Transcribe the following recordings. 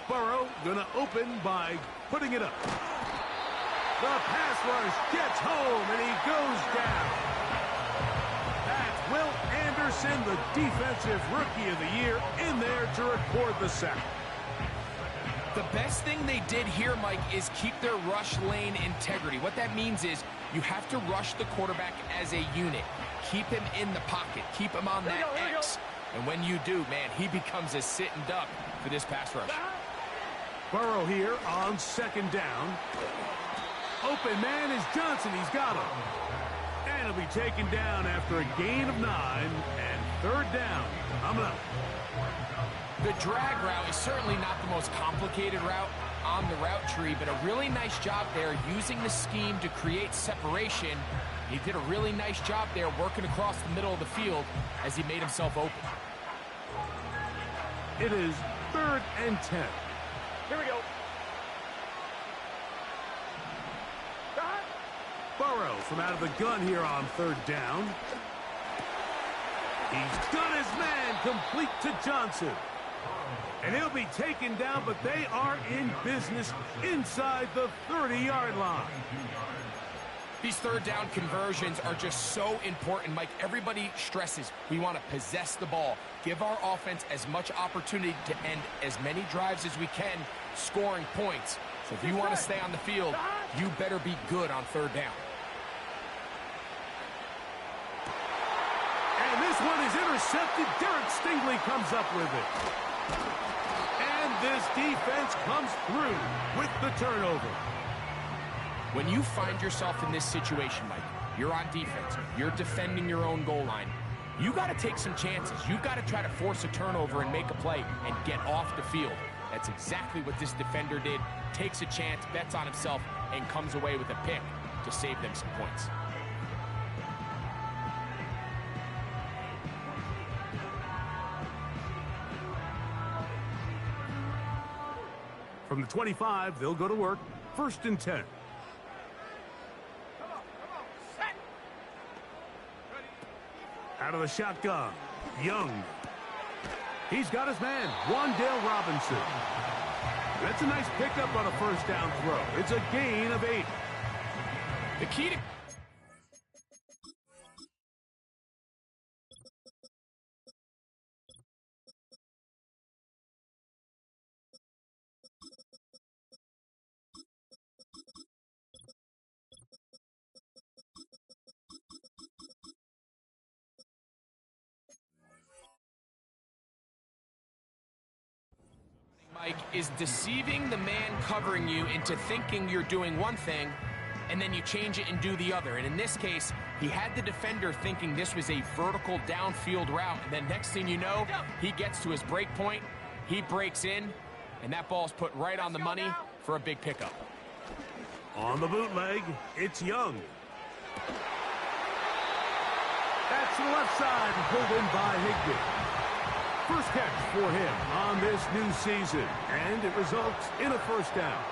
Burrow gonna open by putting it up. The pass rush gets home, and he goes down. That's Will Anderson, the Defensive Rookie of the Year, in there to record the sack. The best thing they did here, Mike, is keep their rush lane integrity. What that means is you have to rush the quarterback as a unit. Keep him in the pocket. Keep him on that X. And when you do, man, he becomes a sitting duck for this pass rush. Burrow here on second down. Open man is Johnson. He's got him. And he'll be taken down after a gain of 9 and third down. Coming up. The drag route is certainly not the most complicated route on the route tree, but a really nice job there using the scheme to create separation. He did a really nice job there working across the middle of the field as he made himself open. It is 3rd and 10. Here we go. Burrow from out of the gun here on third down. He's got his man complete to Johnson. And he'll be taken down, but they are in business inside the 30-yard line. These third down conversions are just so important, Mike. Everybody stresses we want to possess the ball, give our offense as much opportunity to end as many drives as we can, scoring points. So if you want to stay on the field, you better be good on third down. And this one is intercepted. Derek Stingley comes up with it. And this defense comes through with the turnover. When you find yourself in this situation, Mike, you're on defense, you're defending your own goal line, you got to take some chances. You've got to try to force a turnover and make a play and get off the field. That's exactly what this defender did. Takes a chance, bets on himself, and comes away with a pick to save them some points. From the 25, they'll go to work. 1st and 10. Out of the shotgun, Young. He's got his man, Wan'Dale Robinson. That's a nice pickup on a first down throw. It's a gain of 8. The key to... Mike, is deceiving the man covering you into thinking you're doing one thing, and then you change it and do the other. And in this case, he had the defender thinking this was a vertical downfield route, and then next thing you know, he gets to his break point, he breaks in, and that ball's put right on the money for a big pickup. On the bootleg, it's Young. That's to the left side, pulled in by Higbee. First catch for him on this new season, and it results in a first down.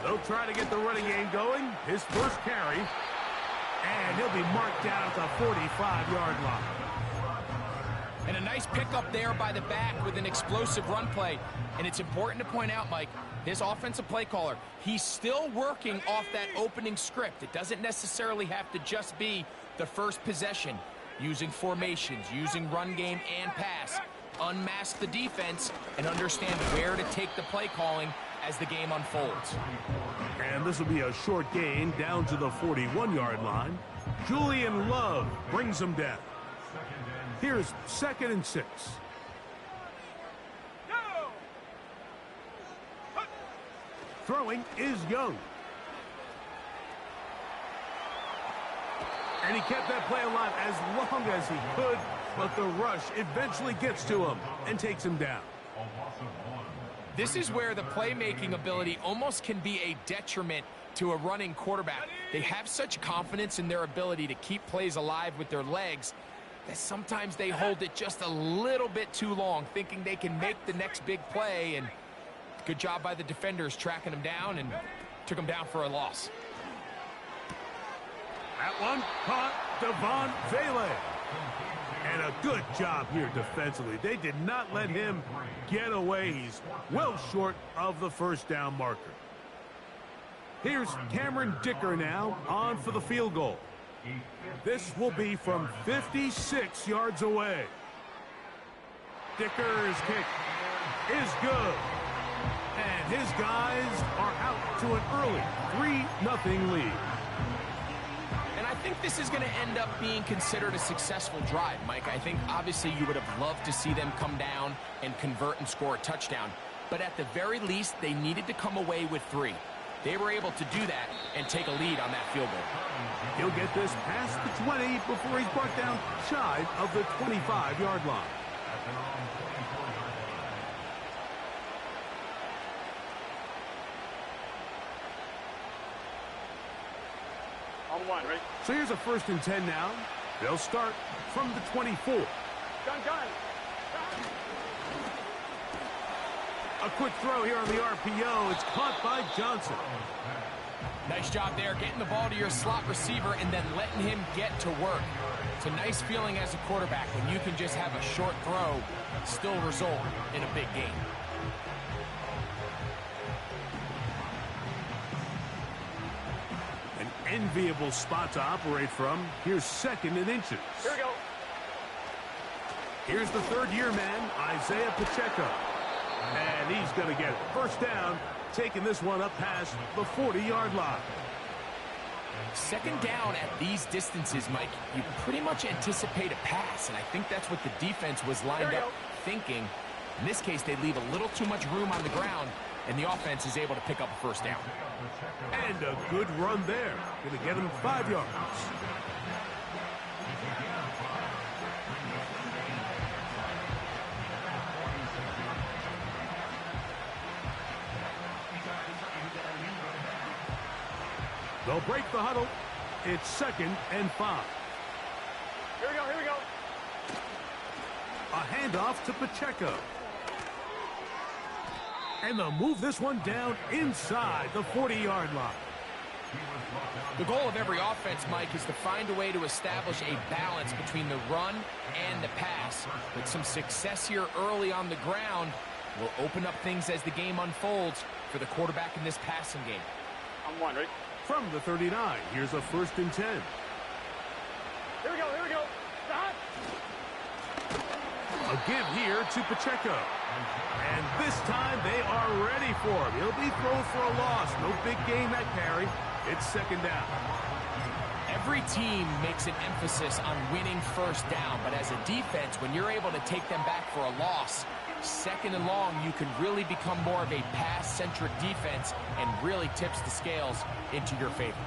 They'll try to get the running game going. His first carry, and he'll be marked down at the 45-yard line. And a nice pickup there by the back with an explosive run play. And it's important to point out, Mike, his offensive play caller, he's still working off that opening script. It doesn't necessarily have to just be the first possession, using formations, using run game and pass. Unmask the defense and understand where to take the play calling as the game unfolds. And this will be a short gain down to the 41-yard line. Julian Love brings him down. Here's 2nd and 6. Throwing is Young. And he kept that play alive as long as he could, but the rush eventually gets to him and takes him down. This is where the playmaking ability almost can be a detriment to a running quarterback. They have such confidence in their ability to keep plays alive with their legs that sometimes they hold it just a little bit too long, thinking they can make the next big play, and good job by the defenders tracking him down and took him down for a loss. That one caught Devon Vele. And a good job here defensively. They did not let him get away. He's well short of the first down marker. Here's Cameron Dicker now on for the field goal. This will be from 56 yards away. Dicker's kick is good. And his guys are out to an early 3-0 lead. And I think this is going to end up being considered a successful drive, Mike. I think obviously you would have loved to see them come down and convert and score a touchdown. But at the very least, they needed to come away with 3. They were able to do that and take a lead on that field goal. He'll get this past the 20 before he's brought down shy of the 25-yard line. On one, ready? So here's a 1st and 10 now. They'll start from the 24. Gun. A quick throw here on the RPO. It's caught by Johnson. Nice job there, getting the ball to your slot receiver and then letting him get to work. It's a nice feeling as a quarterback when you can just have a short throw still result in a big game. An enviable spot to operate from. Here's 2nd and inches. Here we go. Here's the 3rd-year man, Isaiah Pacheco. And he's going to get it. 1st down, taking this one up past the 40-yard line. 2nd down at these distances, Mike, you pretty much anticipate a pass, and I think that's what the defense was lined up thinking. In this case, they leave a little too much room on the ground, and the offense is able to pick up a 1st down. And a good run there. Going to get him 5 yards. They'll break the huddle. It's 2nd and 5. Here we go. A handoff to Pacheco. And they'll move this one down inside the 40-yard line. The goal of every offense, Mike, is to find a way to establish a balance between the run and the pass. With some success here early on the ground will open up things as the game unfolds for the quarterback in this passing game. On one, ready? From the 39, here's a 1st and 10. Here we go. Stop. A give here to Pacheco. And this time they are ready for him. He'll be thrown for a loss. No big gain that carry. It's 2nd down. Every team makes an emphasis on winning 1st down, but as a defense, when you're able to take them back for a loss, 2nd and long, you can really become more of a pass-centric defense and really tips the scales into your favor.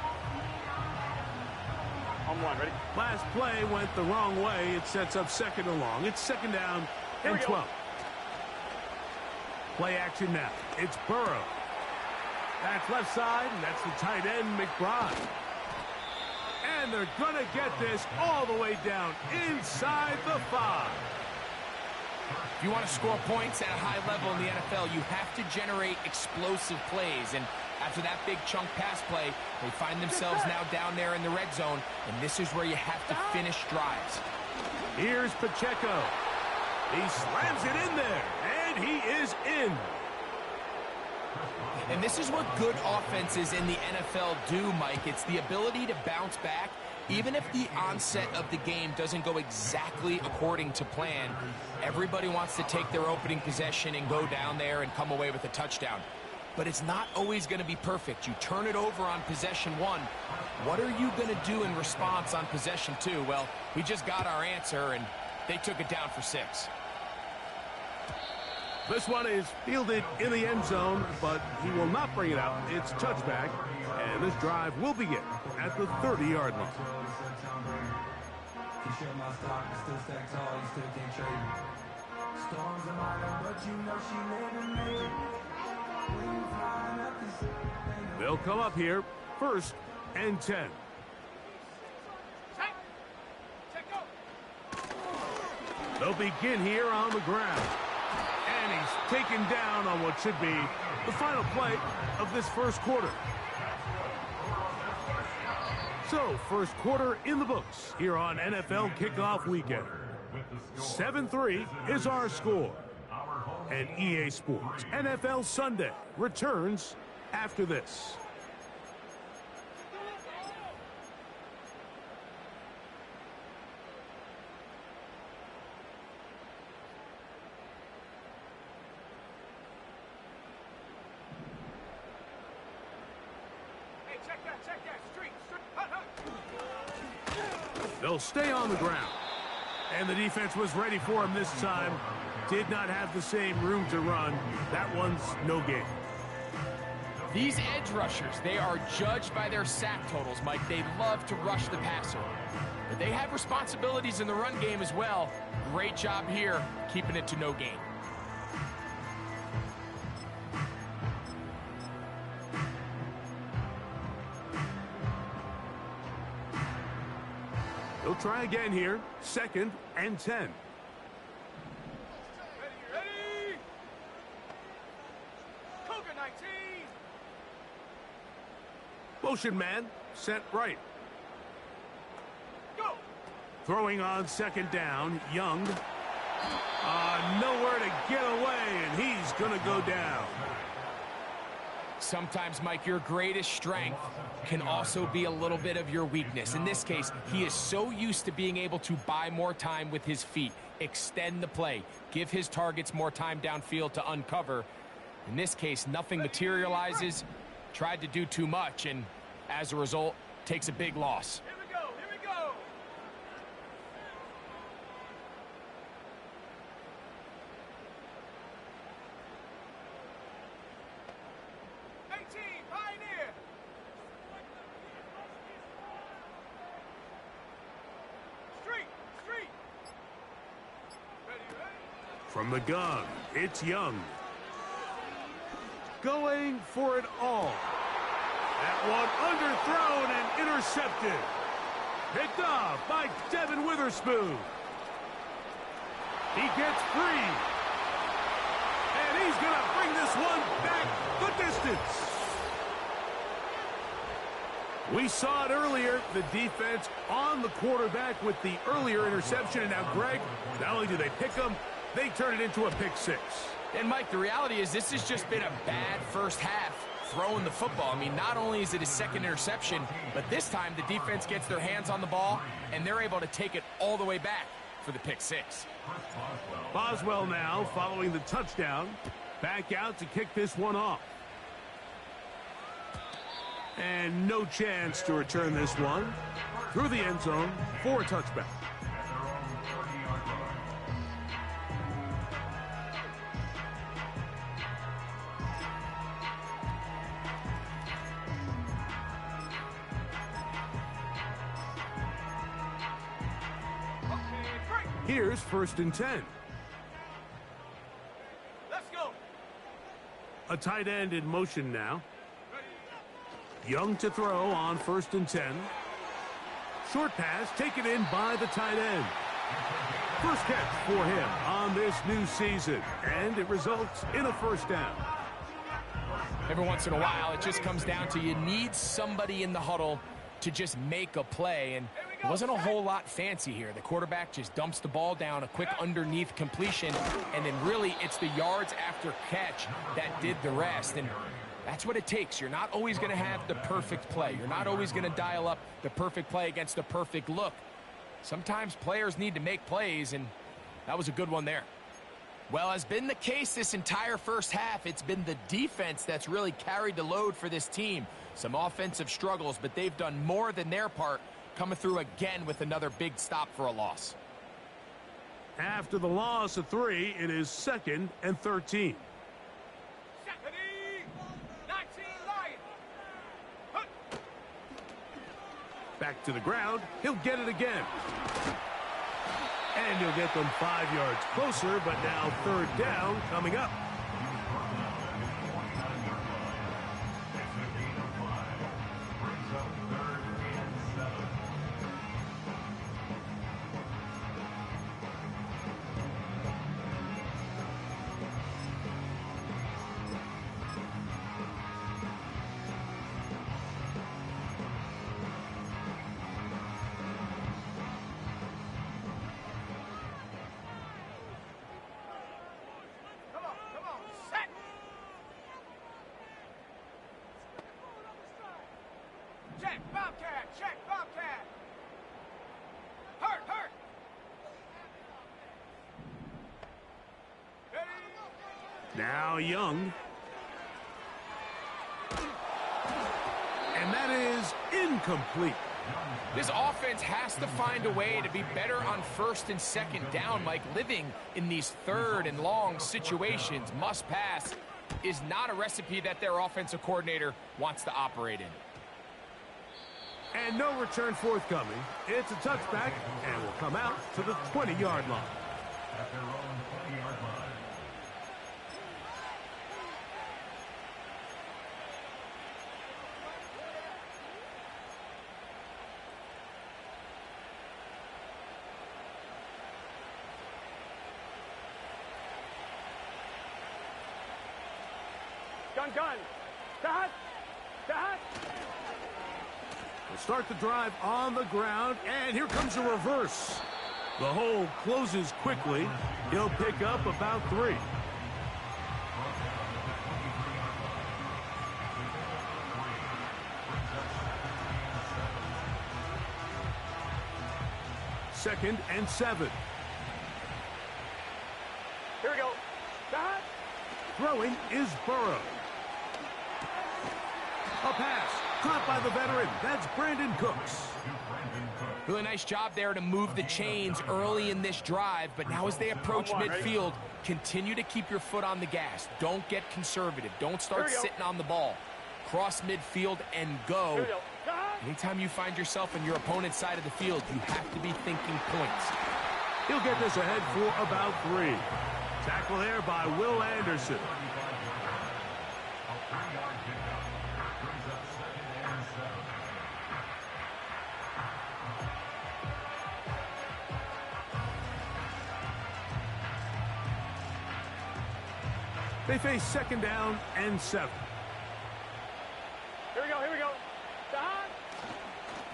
On one, ready? Last play went the wrong way. It sets up 2nd and long. It's 2nd down and 12. Play action now. It's Burrow. That's left side, and that's the tight end, McBride. And they're going to get this all the way down inside the 5. If you want to score points at a high level in the NFL, you have to generate explosive plays. And after that big chunk pass play, they find themselves now down there in the red zone, and this is where you have to finish drives. Here's Pacheco. He slams it in there, and he is in. And this is what good offenses in the NFL do, Mike. It's the ability to bounce back. Even if the onset of the game doesn't go exactly according to plan, everybody wants to take their opening possession and go down there and come away with a touchdown. But it's not always going to be perfect. You turn it over on possession 1. What are you going to do in response on possession 2? Well, we just got our answer, and they took it down for 6. This one is fielded in the end zone, but he will not bring it out. It's touchback, and this drive will begin at the 30-yard line. They'll come up here, 1st and 10. They'll begin here on the ground. And he's taken down on what should be the final play of this 1st quarter. So, 1st quarter in the books here on NFL Kickoff Weekend. 7-3 is our score. And EA Sports NFL Sunday returns after this. They'll stay on the ground. And the defense was ready for him this time. Did not have the same room to run. That one's no gain. These edge rushers, they are judged by their sack totals, Mike. They love to rush the passer. But they have responsibilities in the run game as well. Great job here, keeping it to no gain. They'll try again here. 2nd and 10. Ready? Cougar 19. Motion man, set right. Go. Throwing on 2nd down, Young. Nowhere to get away, and he's going to go down. Sometimes, Mike, your greatest strength can also be a little bit of your weakness. In this case, he is so used to being able to buy more time with his feet, extend the play, give his targets more time downfield to uncover. In this case, nothing materializes, tried to do too much, and as a result, takes a big loss. Here we go. Here we go. Pioneer. Street. Ready. From the gun, it's Young. Going for it all. That one underthrown and intercepted. Picked off by Devin Witherspoon. He gets free. And he's going to bring this one back the distance. We saw it earlier, the defense on the quarterback with the earlier interception. And now, Greg, not only do they pick him, they turn it into a pick six. And, Mike, the reality is this has just been a bad first half throwing the football. I mean, not only is it his 2nd interception, but this time the defense gets their hands on the ball, and they're able to take it all the way back for the pick six. Boswell now following the touchdown. Back out to kick this one off. And no chance to return this one through the end zone for a touchback. Here's 1st and 10. Let's go. A tight end in motion now. Young to throw on 1st and 10. Short pass taken in by the tight end. First catch for him on this new season, and it results in a 1st down. Every once in a while, it just comes down to you need somebody in the huddle to just make a play, and it wasn't a whole lot fancy here. The quarterback just dumps the ball down, a quick underneath completion, and then really it's the yards after catch that did the rest. And that's what it takes. You're not always going to have the perfect play. You're not always going to dial up the perfect play against the perfect look. Sometimes players need to make plays, and that was a good one there. Well, as been the case this entire first half, it's been the defense that's really carried the load for this team. Some offensive struggles, but they've done more than their part, coming through again with another big stop for a loss. After the loss of 3, it is 2nd and 13. Back to the ground. He'll get it again. And he'll get them 5 yards closer, but now 3rd down coming up. Bobcat, check, Bobcat. Hurt, hurt. Ready? Now Young. And that is incomplete. This offense has to find a way to be better on first and second down, Mike. Living in these third and long situations, must pass, is not a recipe that their offensive coordinator wants to operate in. And no return forthcoming. It's a touchback and will come out to the 20-yard line. At their own 20-yard line. Gun. Dot. We'll start the drive on the ground, and here comes a reverse. The hole closes quickly. He'll pick up about 3. Second and 7. Here we go. Dot. Throwing is Burrow. A pass caught by the veteran. That's Brandon Cooks. Really nice job there to move the chains early in this drive, but now as they approach midfield, continue to keep your foot on the gas. Don't get conservative. Don't start sitting on the ball. Cross midfield and go. Anytime you find yourself on your opponent's side of the field, you have to be thinking points. He'll get this ahead for about 3. Tackle there by Will Anderson. They face second down and 7. Here we go. Dot.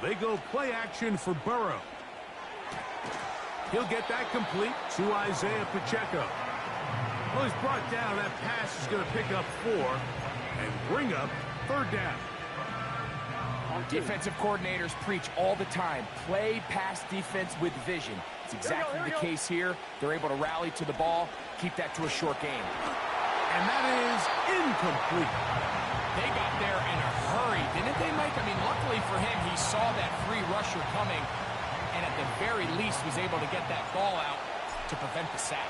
They go play action for Burrow. He'll get that complete to Isaiah Pacheco. Well, he's brought down. That pass is going to pick up 4 and bring up third down. Defensive coordinators preach all the time, play pass defense with vision. It's exactly the case here. They're able to rally to the ball, keep that to a short game. And that is incomplete. They got there in a hurry, didn't they, Mike? I mean, luckily for him, he saw that free rusher coming, and at the very least was able to get that ball out to prevent the sack.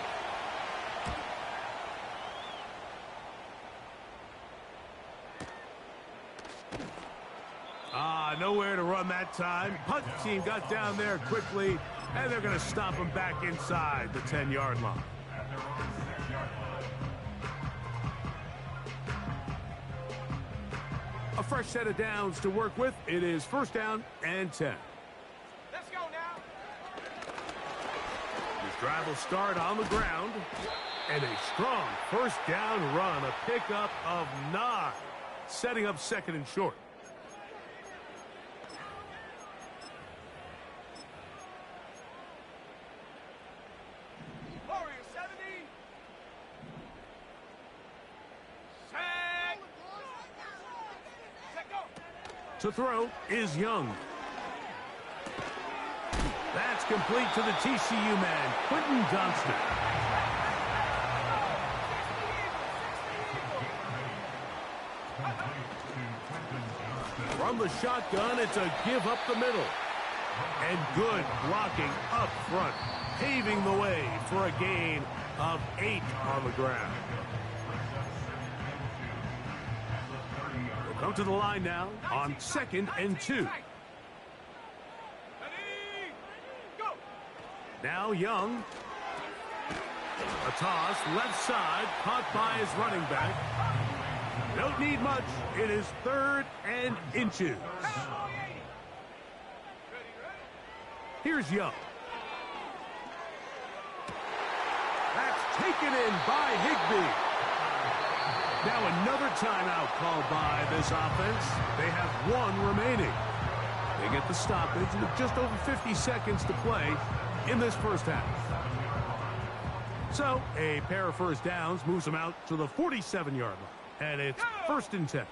Nowhere to run that time. Punt team got down there quickly, and they're going to stop him back inside the 10-yard line. A fresh set of downs to work with. It is first down and 10. Let's go now. This drive will start on the ground. And a strong first down run. A pickup of 9. Setting up second and short. Warrior 70. Set. Set, go. To throw is Young. That's complete to the TCU man, Quentin Johnston. From the shotgun, it's a give up the middle. And good blocking up front, paving the way for a gain of 8 on the ground. We'll come to the line now on second and 2. Ready, go. Now Young. A toss, left side, caught by his running back. Don't need much. It is third and inches. Here's Young. That's taken in by Higbee. Now another timeout called by this offense. They have 1 remaining. They get the stoppage with just over 50 seconds to play in this first half. So a pair of first downs moves them out to the 47-yard line. And it's first and 10.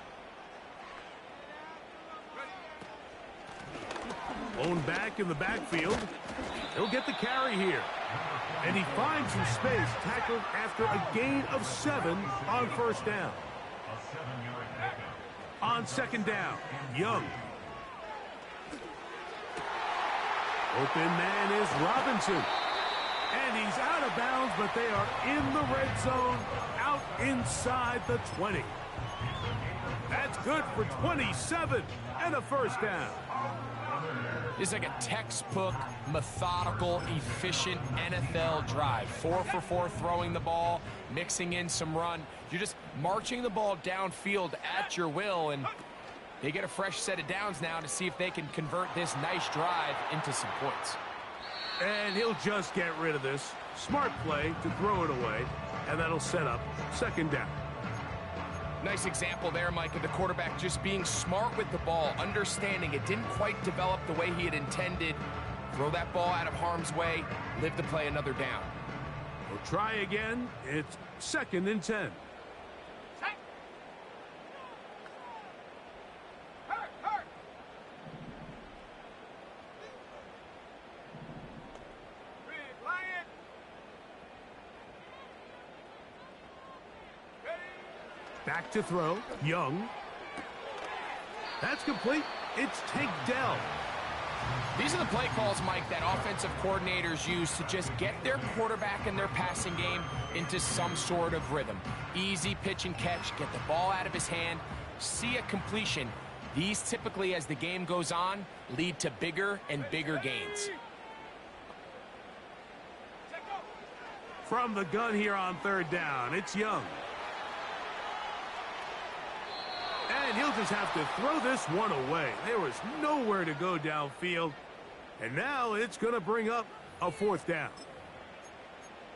Blown back in the backfield. He'll get the carry here. And he finds some space, tackled after a gain of 7 on first down. A 7-yard pickup. On second down, Young. Open man is Robinson. And he's out of bounds, but they are in the red zone, out inside the 20. That's good for 27 and a first down. It's like a textbook, methodical, efficient NFL drive. 4 for 4 throwing the ball, mixing in some run. You're just marching the ball downfield at your will, and they get a fresh set of downs now to see if they can convert this nice drive into some points. And he'll just get rid of this. Smart play to throw it away, and that'll set up second down. Nice example there, Mike, of the quarterback just being smart with the ball, understanding it didn't quite develop the way he had intended. Throw that ball out of harm's way, live to play another down. We'll try again. It's second and 10. Hurt! Big Lion! Ready? Back to throw. Young. That's complete. It's Tank Dell. These are the play calls, Mike, that offensive coordinators use to just get their quarterback and their passing game into some sort of rhythm. Easy pitch and catch, get the ball out of his hand, see a completion. These typically, as the game goes on, lead to bigger and bigger gains. From the gun here on third down, it's Young. And he'll just have to throw this one away. There was nowhere to go downfield. And now it's going to bring up a fourth down.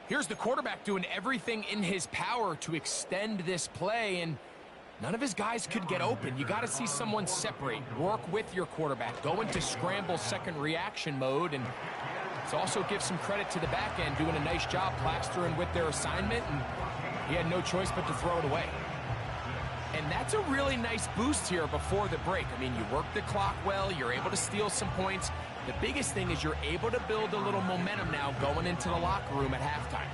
Here's the quarterback doing everything in his power to extend this play, and none of his guys could get open. You got to see someone separate, work with your quarterback, go into scramble second reaction mode, and it also gives some credit to the back end doing a nice job plastering with their assignment, and he had no choice but to throw it away. And that's a really nice boost here before the break. I mean, you work the clock well, you're able to steal some points. The biggest thing is you're able to build a little momentum now going into the locker room at halftime.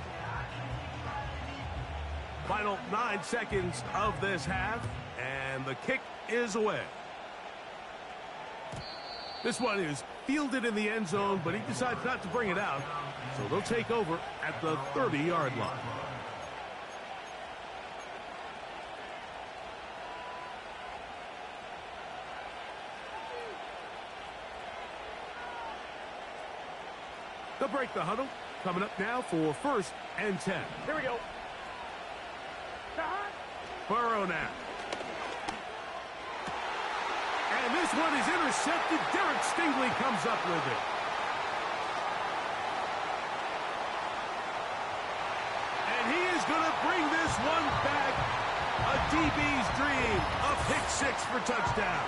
Final 9 seconds of this half, and the kick is away. This one is fielded in the end zone, but he decides not to bring it out, so they'll take over at the 30-yard line. They'll break the huddle. Coming up now for first and 10. Here we go. Burrow now. And this one is intercepted. Derek Stingley comes up with it. And he is going to bring this one back. A DB's dream. A pick six for touchdown.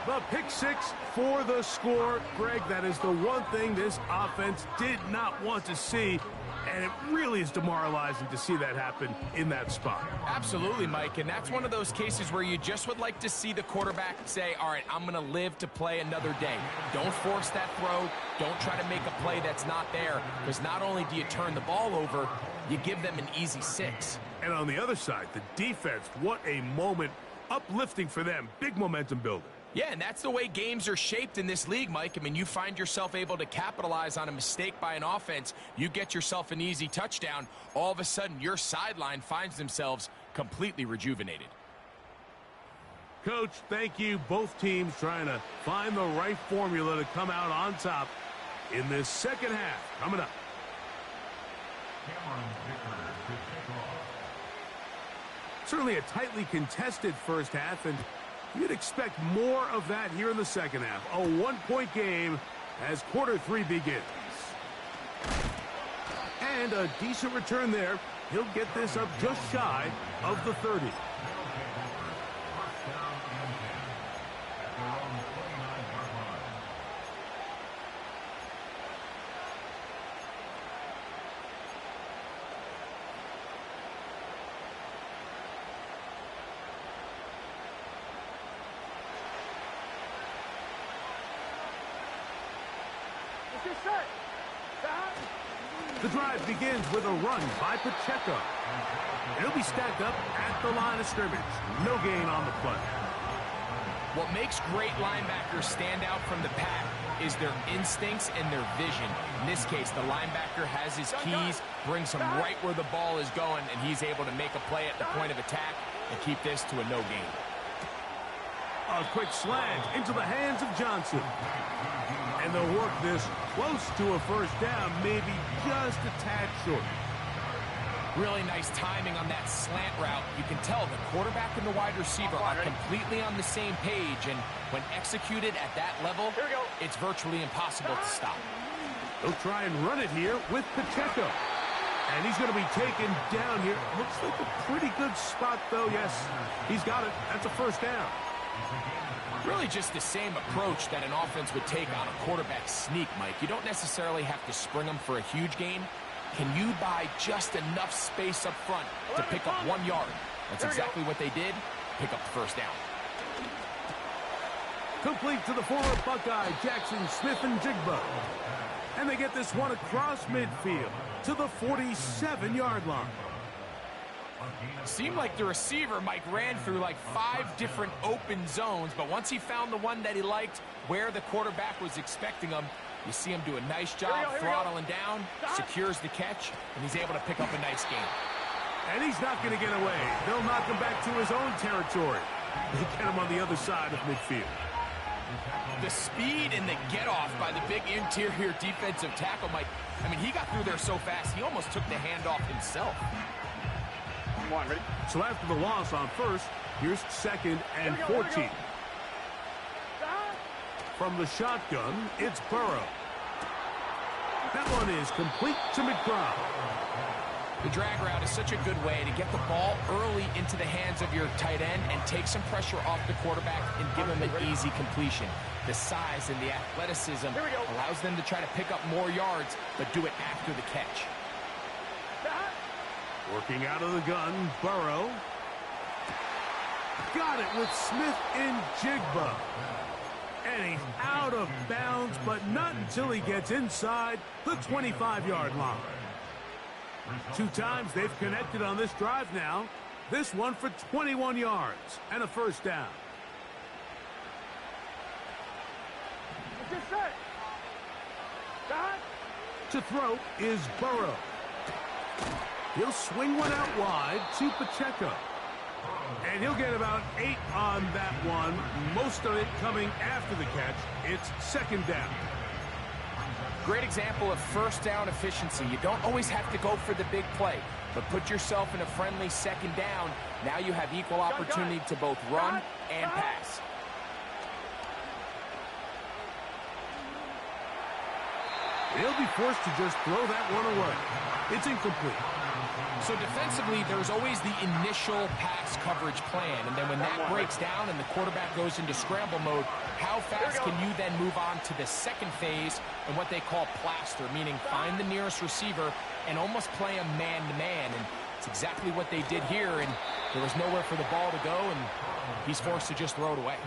The pick six for the score. Greg, that is the one thing this offense did not want to see, and it really is demoralizing to see that happen in that spot. Absolutely, Mike, and that's one of those cases where you just would like to see the quarterback say, all right, I'm going to live to play another day. Don't force that throw. Don't try to make a play that's not there, because not only do you turn the ball over, you give them an easy 6. And on the other side, the defense, what a moment. Uplifting for them. Big momentum builder. Yeah, and that's the way games are shaped in this league, Mike. I mean, you find yourself able to capitalize on a mistake by an offense. You get yourself an easy touchdown. All of a sudden, your sideline finds themselves completely rejuvenated. Coach, thank you. Both teams trying to find the right formula to come out on top in this second half. Coming up. Cameron Vickers to kick off. Certainly a tightly contested first half, and you'd expect more of that here in the second half. A one-point game as quarter 3 begins. And a decent return there. He'll get this up just shy of the 30. First down and 10 at their own 29-yard line. Get set. The drive begins with a run by Pacheco. He'll be stacked up at the line of scrimmage. No gain on the play. What makes great linebackers stand out from the pack is their instincts and their vision. In this case, the linebacker has his keys, brings him right where the ball is going, and he's able to make a play at the point of attack and keep this to a no gain. A quick slant into the hands of Johnson. And they'll work this close to a first down, maybe just a tad short. Really nice timing on that slant route. You can tell the quarterback and the wide receiver are completely on the same page, and when executed at that level, it's virtually impossible to stop. They'll try and run it here with Pacheco. And he's going to be taken down here. Looks like a pretty good spot, though. Yes, he's got it. That's a first down. Really just the same approach that an offense would take on a quarterback sneak, Mike. You don't necessarily have to spring them for a huge gain. Can you buy just enough space up front to pick up 1 yard? That's exactly what they did. Pick up the first down. Complete to the former Buckeye, Jackson Smith-Njigba. And they get this one across midfield to the 47-yard line. Seemed like the receiver, Mike, ran through like 5 different open zones, but once he found the one that he liked where the quarterback was expecting him, you see him do a nice job throttling down, secures the catch, and he's able to pick up a nice gain. And he's not going to get away. They'll knock him back to his own territory. They get him on the other side of midfield. The speed and the get-off by the big interior defensive tackle, Mike. I mean, he got through there so fast, he almost took the handoff himself. Ready? So after the loss on first, here's 2nd and 14. From the shotgun, it's Burrow. That one is complete to McBride. The drag route is such a good way to get the ball early into the hands of your tight end and take some pressure off the quarterback and give him an easy completion. The size and the athleticism allows them to try to pick up more yards, but do it after the catch. Working out of the gun, Burrow. Got it with Smith-Njigba. And he's out of bounds, but not until he gets inside the 25-yard line. 2 times they've connected on this drive now. This one for 21 yards and a first down. Get set. To throw is Burrow. He'll swing one out wide to Pacheco. And he'll get about 8 on that one. Most of it coming after the catch. It's 2nd down. Great example of first down efficiency. You don't always have to go for the big play, but put yourself in a friendly 2nd down. Now you have equal opportunity to both run and pass. He'll be forced to just throw that one away. It's incomplete. So defensively, there's always the initial pass coverage plan, and then when that breaks down and the quarterback goes into scramble mode, how fast can you then move on to the second phase and what they call plaster, meaning find the nearest receiver and almost play him man-to-man, and it's exactly what they did here, and there was nowhere for the ball to go, and he's forced to just throw it away.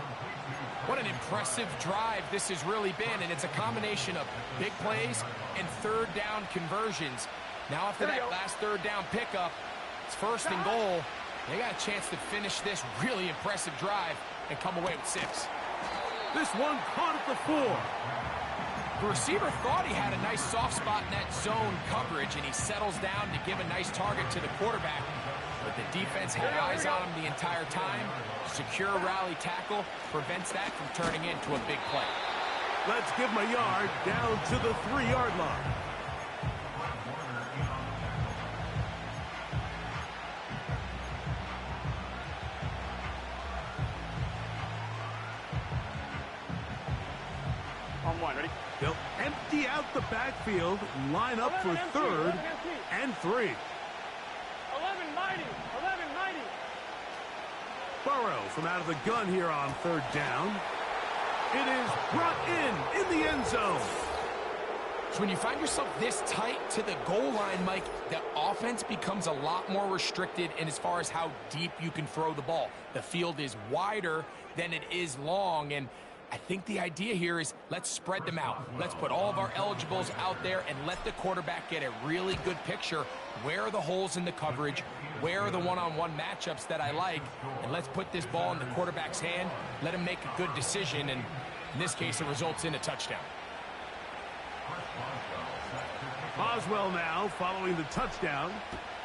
What an impressive drive this has really been, and it's a combination of big plays and 3rd down conversions. Now after that last 3rd down pickup, it's 1st and goal. They got a chance to finish this really impressive drive and come away with 6. This one caught at the 4. The receiver thought he had a nice soft spot in that zone coverage, and he settles down to give a nice target to the quarterback. But the defense had eyes on him the entire time. Secure rally tackle prevents that from turning into a big play. Let's give him a yard down to the 3-yard line. Ready? They'll empty out the backfield, line up for 3rd and 3. 11 mighty. 11 mighty. Burrow from out of the gun here on 3rd down. It is brought in the end zone. So when you find yourself this tight to the goal line, Mike, the offense becomes a lot more restricted in as far as how deep you can throw the ball. The field is wider than it is long, and I think the idea here is let's spread them out. Let's put all of our eligibles out there and let the quarterback get a really good picture. Where are the holes in the coverage? Where are the one-on-one matchups that I like? And let's put this ball in the quarterback's hand, let him make a good decision, and in this case, it results in a touchdown. Boswell now following the touchdown.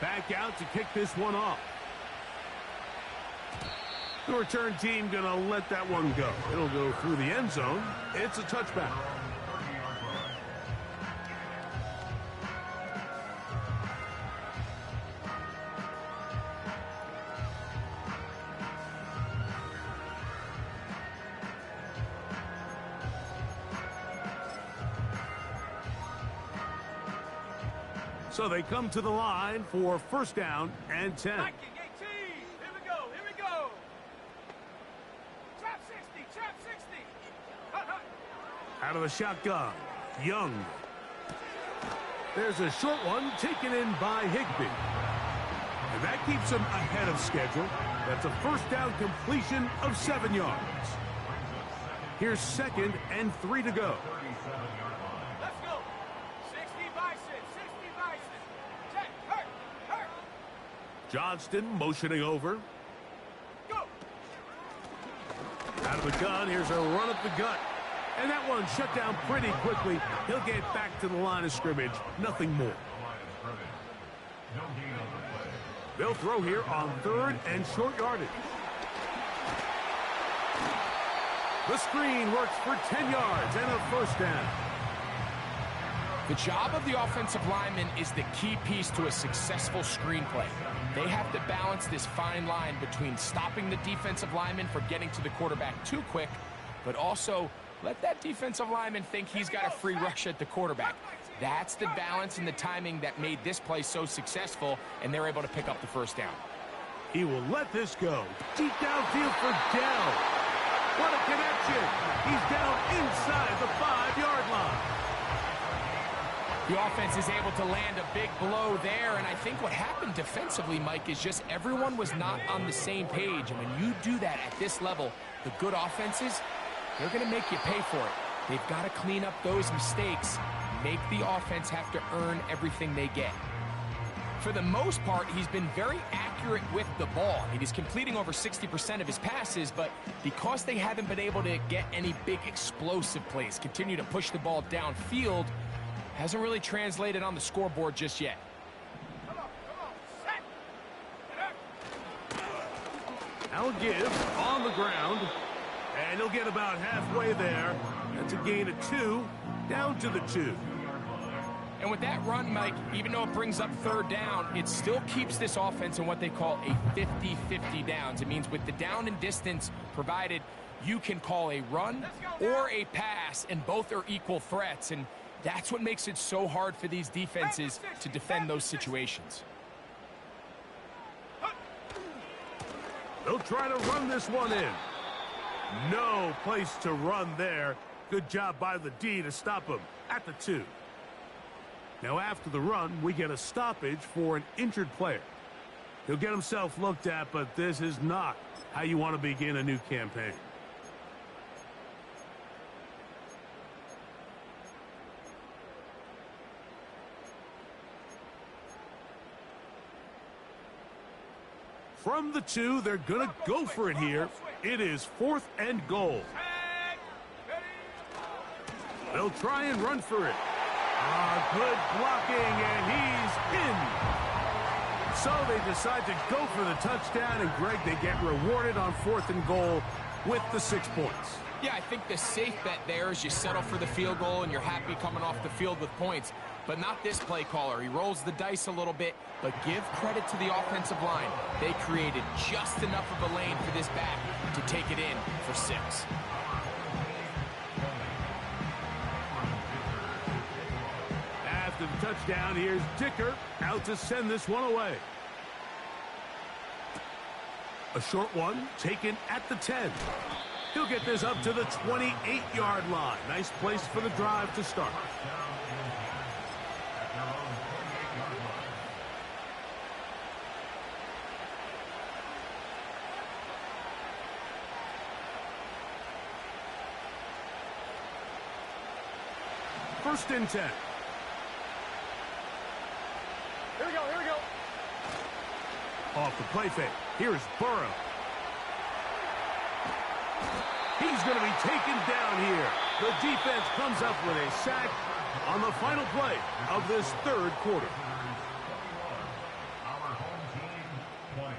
Back out to kick this one off. The return team going to let that one go. It'll go through the end zone. It's a touchback. So they come to the line for first down and 10. Here we go. Here we go. Trap 60. Trap 60. Hut, hut. Out of the shotgun, Young. There's a short one taken in by Higbee. And that keeps him ahead of schedule. That's a first down completion of 7 yards. Here's 2nd and 3 to go. Let's go. 60 Bison. 60 Bison. Check. Hurt. Hurt. Johnston motioning over. Go. Out of the gun, here's a run up the gut. And that one shut down pretty quickly. He'll get back to the line of scrimmage. Nothing more. They'll throw here on 3rd and short yardage. The screen works for 10 yards and a first down. The job of the offensive lineman is the key piece to a successful screenplay. They have to balance this fine line between stopping the defensive lineman from getting to the quarterback too quick, but also let that defensive lineman think he's got a free rush at the quarterback. That's the balance and the timing that made this play so successful, and they're able to pick up the first down. He will let this go. Deep downfield for Dell. What a connection. He's down inside the 5-yard line. The offense is able to land a big blow there, and I think what happened defensively, Mike, is just everyone was not on the same page. And when you do that at this level, the good offenses, they're going to make you pay for it. They've got to clean up those mistakes, make the offense have to earn everything they get. For the most part, he's been very accurate with the ball. I mean, he's completing over 60% of his passes, but because they haven't been able to get any big explosive plays, continue to push the ball downfield, hasn't really translated on the scoreboard just yet. Come on. Set. Now give on the ground, and he'll get about halfway there. That's a gain of 2, down to the 2. And with that run, Mike, even though it brings up 3rd down, it still keeps this offense in what they call a 50-50 downs. It means with the down and distance provided, you can call a run or a pass, and both are equal threats. And that's what makes it so hard for these defenses to defend those situations. They'll try to run this one in. No place to run there. Good job by the D to stop him at the 2. Now after the run, we get a stoppage for an injured player. He'll get himself looked at, but this is not how you want to begin a new campaign. From the 2, they're going to go for it here. It is 4th and goal. They'll try and run for it. Good blocking, and he's in. So they decide to go for the touchdown, and Greg, they get rewarded on 4th and goal with the 6 points. Yeah, I think the safe bet there is you settle for the field goal and you're happy coming off the field with points. But not this play caller. He rolls the dice a little bit, but give credit to the offensive line. They created just enough of a lane for this back to take it in for 6. After the touchdown, here's Dicker out to send this one away. A short one taken at the 10. He'll get this up to the 28-yard line. Nice place for the drive to start. first and 10. Here we go, here we go. Off the play fake. Here's Burrow. He's going to be taken down here. The defense comes up with a sack on the final play of this third quarter. Our home team play.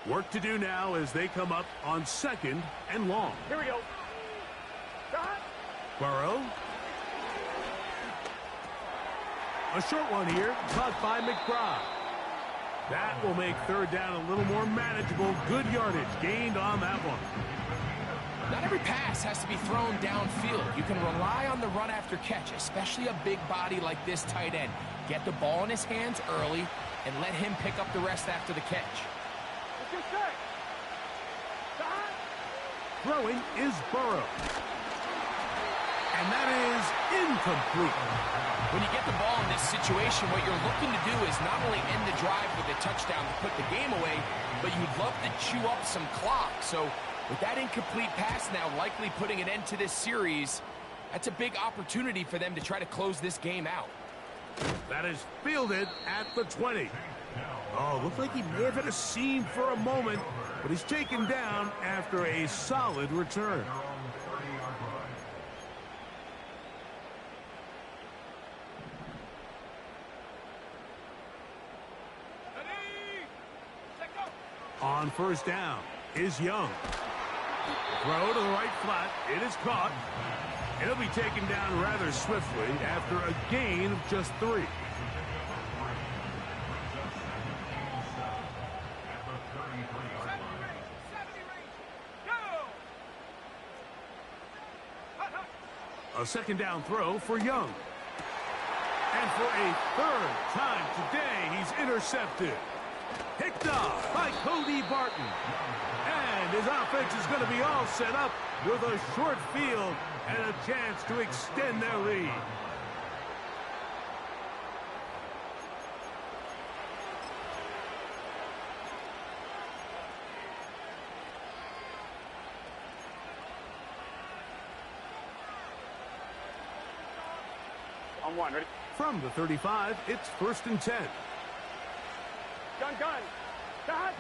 Work to do now as they come up on second and long. Here we go. Cut. Burrow. A short one here, caught by McBride. That will make third down a little more manageable. Good yardage gained on that one. Not every pass has to be thrown downfield. You can rely on the run after catch, especially a big body like this tight end. Get the ball in his hands early and let him pick up the rest after the catch. Let's get set. Cut. Throwing is Burrow. And that is incomplete. When you get the ball in this situation, what you're looking to do is not only end the drive with a touchdown to put the game away, but you'd love to chew up some clock. So with that incomplete pass now likely putting an end to this series, that's a big opportunity for them to try to close this game out. That is fielded at the 20. Oh, looked like he may have hit a seam for a moment, but he's taken down after a solid return. Ready. Set, go. On first down is Young. Throw to the right flat. It is caught. It'll be taken down rather swiftly after a gain of just 3. 70 range. Go. Hut, hut. A second down throw for Young. And for a third time today, he's intercepted. Picked off by Cody Barton. And his offense is going to be all set up with a short field and a chance to extend their lead. On one, ready? From the 35, it's first and 10. Gun, gun. Cut.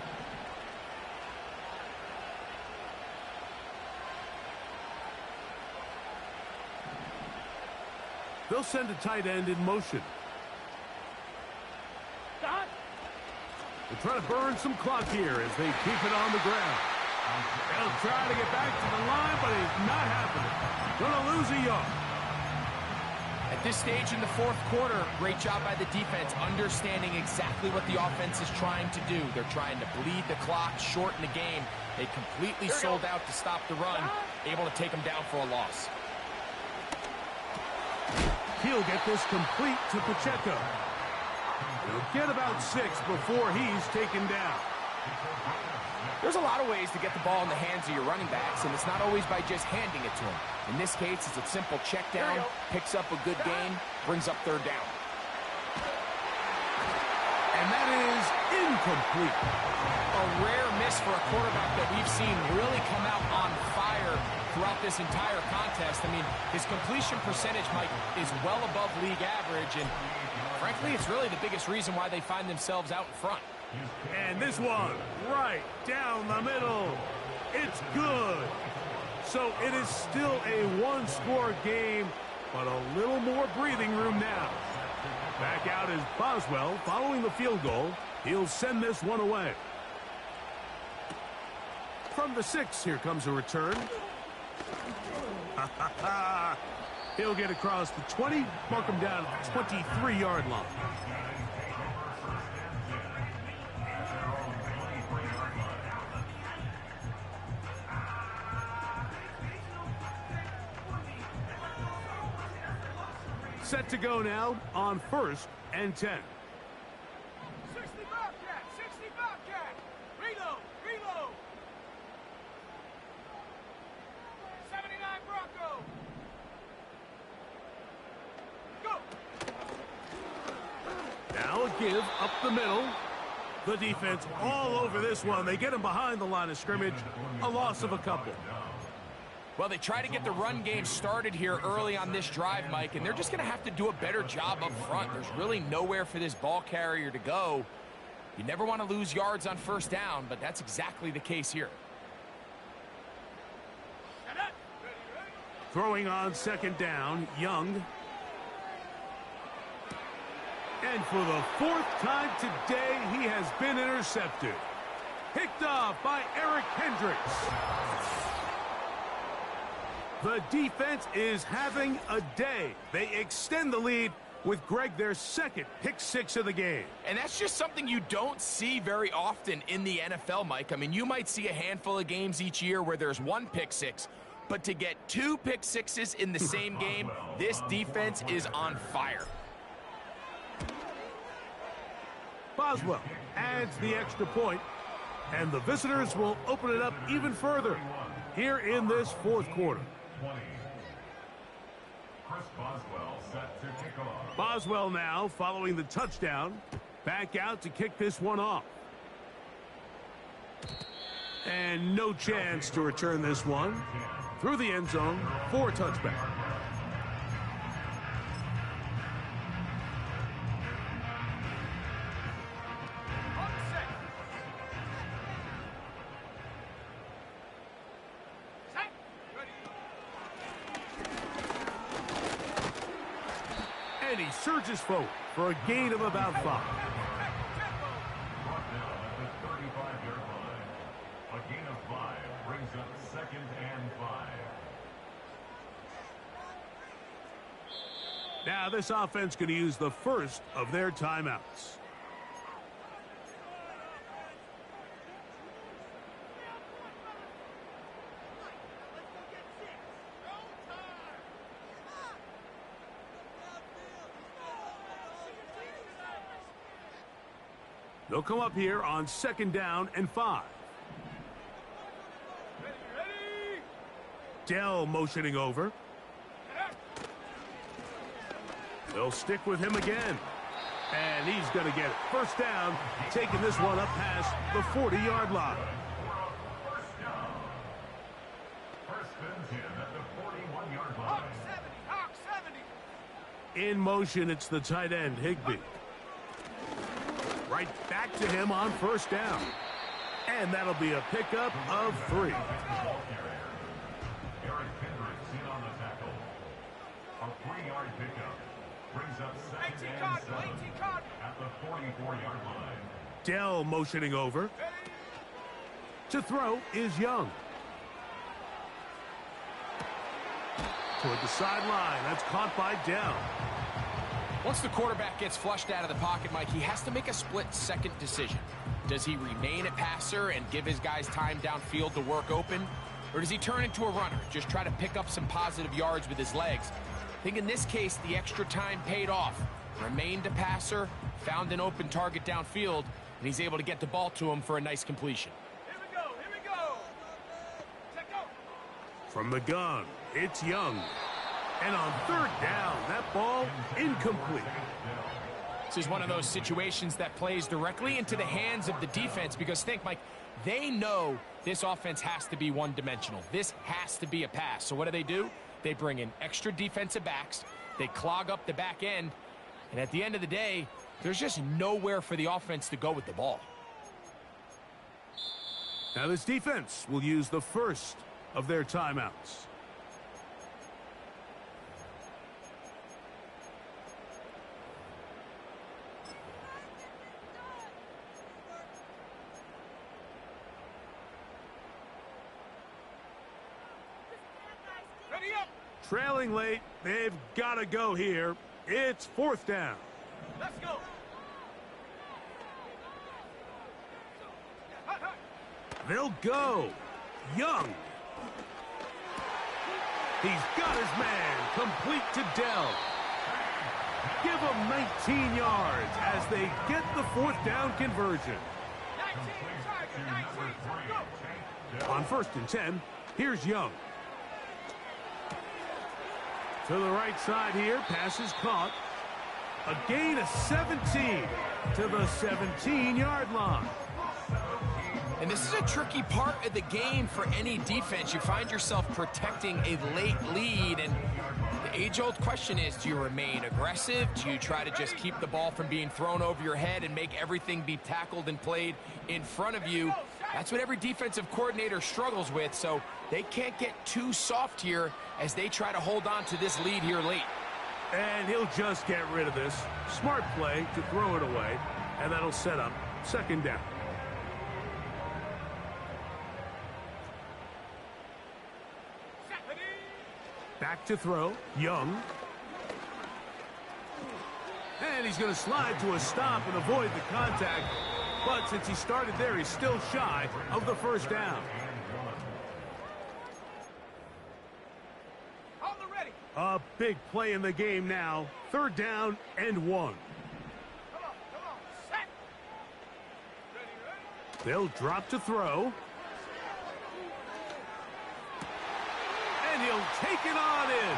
They'll send a tight end in motion. Cut. They're trying to burn some clock here as they keep it on the ground. They'll try to get back to the line, but it's not happening. Gonna lose a yard. At this stage in the fourth quarter, great job by the defense, understanding exactly what the offense is trying to do. They're trying to bleed the clock, shorten the game. They completely sold out to stop the run, able to take them down for a loss. He'll get this complete to Pacheco. He'll get about 6 before he's taken down. There's a lot of ways to get the ball in the hands of your running backs, and it's not always by just handing it to them. In this case, it's a simple check down, picks up a good gain, brings up third down. And that is incomplete. A rare miss for a quarterback that we've seen really come out on fire throughout this entire contest. I mean, his completion percentage, Mike, is well above league average, and frankly, it's really the biggest reason why they find themselves out in front. And this one, right down the middle. It's good. So it is still a one-score game, but a little more breathing room now. Back out is Boswell following the field goal. He'll send this one away. From the 6, here comes a return. He'll get across the 20, mark him down at the 23-yard line. Set to go now on first and 10. 60 Bobcat, 60 Bobcat. Reload, reload. 79 Bronco. Now a give up the middle. The defense all over this one. They get him behind the line of scrimmage. A loss of a couple. Well, they try to get the run game started here early on this drive, Mike, and they're just going to have to do a better job up front. There's really nowhere for this ball carrier to go. You never want to lose yards on first down, but that's exactly the case here. Throwing on second down, Young. And for the fourth time today, he has been intercepted. Picked off by Eric Kendricks. The defense is having a day. They extend the lead with Greg their second pick six of the game. And that's just something you don't see very often in the NFL, Mike. I mean, you might see a handful of games each year where there's one pick six, but to get two pick sixes in the same game, this defense is on fire. Boswell adds the extra point, and the visitors will open it up even further here in this fourth quarter. Chris Boswell set to kick off. Boswell now following the touchdown, back out to kick this one off. And no chance to return this one through the end zone for a touchback. And he surges forward for a gain of about 5. Brought down at the 35-yard line. A gain of 5 brings up 2nd and 5. Now this offense going to use the first of their timeouts. They'll come up here on 2nd down and 5. Ready. Dell motioning over. They'll stick with him again. And he's going to get it. First down, taking this one up past the 40-yard line. First down. First spins in at the 41-yard line. Hawk 70. In motion, it's the tight end, Higbee. Right back to him on first down. And that'll be a pickup of 3. Ball carrier. Eric Kendricks in on the tackle. A 3-yard pickup brings up 2nd and 7 at the 44-yard line. Dell motioning over. To throw is Young. Toward the sideline. That's caught by Dell. Once the quarterback gets flushed out of the pocket, Mike, he has to make a split-second decision. Does he remain a passer and give his guys time downfield to work open? Or does he turn into a runner, just try to pick up some positive yards with his legs? I think in this case, the extra time paid off. Remained a passer, found an open target downfield, and he's able to get the ball to him for a nice completion. Here we go. Check out. From the gun, it's Young. And on 3rd down, that ball incomplete. This is one of those situations that plays directly into the hands of the defense because think, Mike, they know this offense has to be one-dimensional. This has to be a pass. So what do? They bring in extra defensive backs. They clog up the back end. And at the end of the day, there's just nowhere for the offense to go with the ball. Now this defense will use the first of their timeouts. Ready up. Trailing late, they've got to go here. It's 4th down. Let's go. They'll go. Young. He's got his man. Complete to Dell. Give him 19 yards as they get the 4th down conversion. 19, Tiger, 19. Go. On 1st and 10, here's Young. To the right side here, pass is caught. A gain of 17 to the 17-yard line. And this is a tricky part of the game for any defense. You find yourself protecting a late lead, and the age-old question is, do you remain aggressive? Do you try to just keep the ball from being thrown over your head and make everything be tackled and played in front of you? That's what every defensive coordinator struggles with, so they can't get too soft here as they try to hold on to this lead here late. And he'll just get rid of this. Smart play to throw it away, and that'll set up second down. Back to throw, Young. And he's going to slide to a stop and avoid the contact. But since he started there, he's still shy of the first down. On the ready. A big play in the game now. Third down and 1. Come on, set. Ready. They'll drop to throw. And he'll take it on in.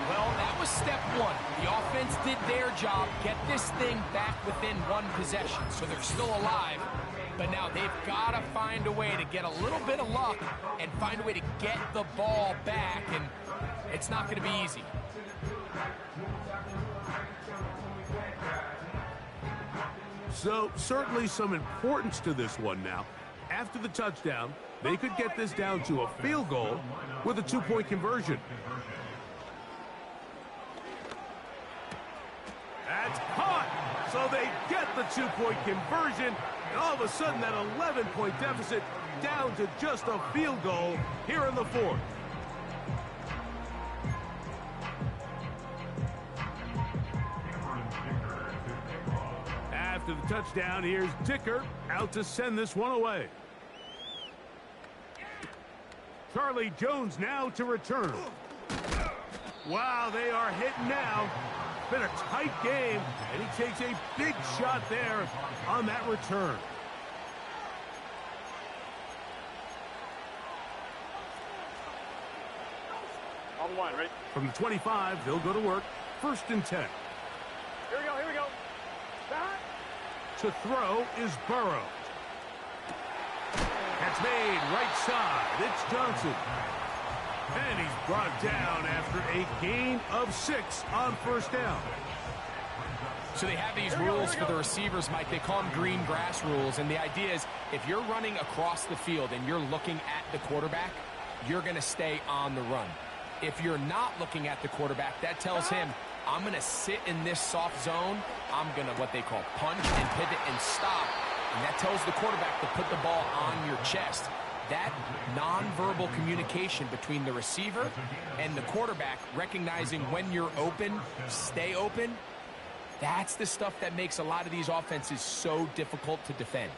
Well, that was step one. The offense did their job, get this thing back within one possession, so they're still alive. But now they've got to find a way to get a little bit of luck and find a way to get the ball back, and it's not going to be easy. So, certainly some importance to this one now. After the touchdown, they could get this down to a field goal with a 2-point conversion. That's caught! So they get the 2-point conversion, and all of a sudden that 11-point deficit down to just a field goal here in the fourth. After the touchdown, here's Dicker out to send this one away. Charlie Jones now to return. Wow, they are hitting now. Been a tight game, and he takes a big shot there on that return. On the line, right? From the 25, they'll go to work. 1st and 10. Here we go, here we go. To throw is Burrow. That's made right side. It's Johnson. And he's brought down after a gain of 6 on 1st down. So they have these rules for the receivers, Mike. They call them green grass rules. And the idea is if you're running across the field and you're looking at the quarterback, you're going to stay on the run. If you're not looking at the quarterback, that tells him, I'm going to sit in this soft zone. I'm going to what they call punch and pivot and stop. And that tells the quarterback to put the ball on your chest. That nonverbal communication between the receiver and the quarterback, recognizing when you're open, stay open, that's the stuff that makes a lot of these offenses so difficult to defend.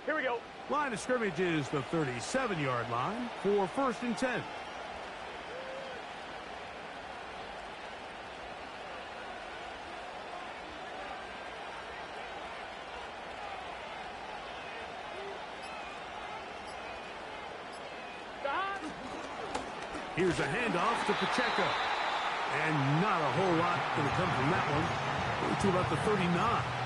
Here we go. Line of scrimmage is the 37-yard line for 1st and 10. Here's a handoff to Pacheco. And not a whole lot going to come from that one. To about the 39.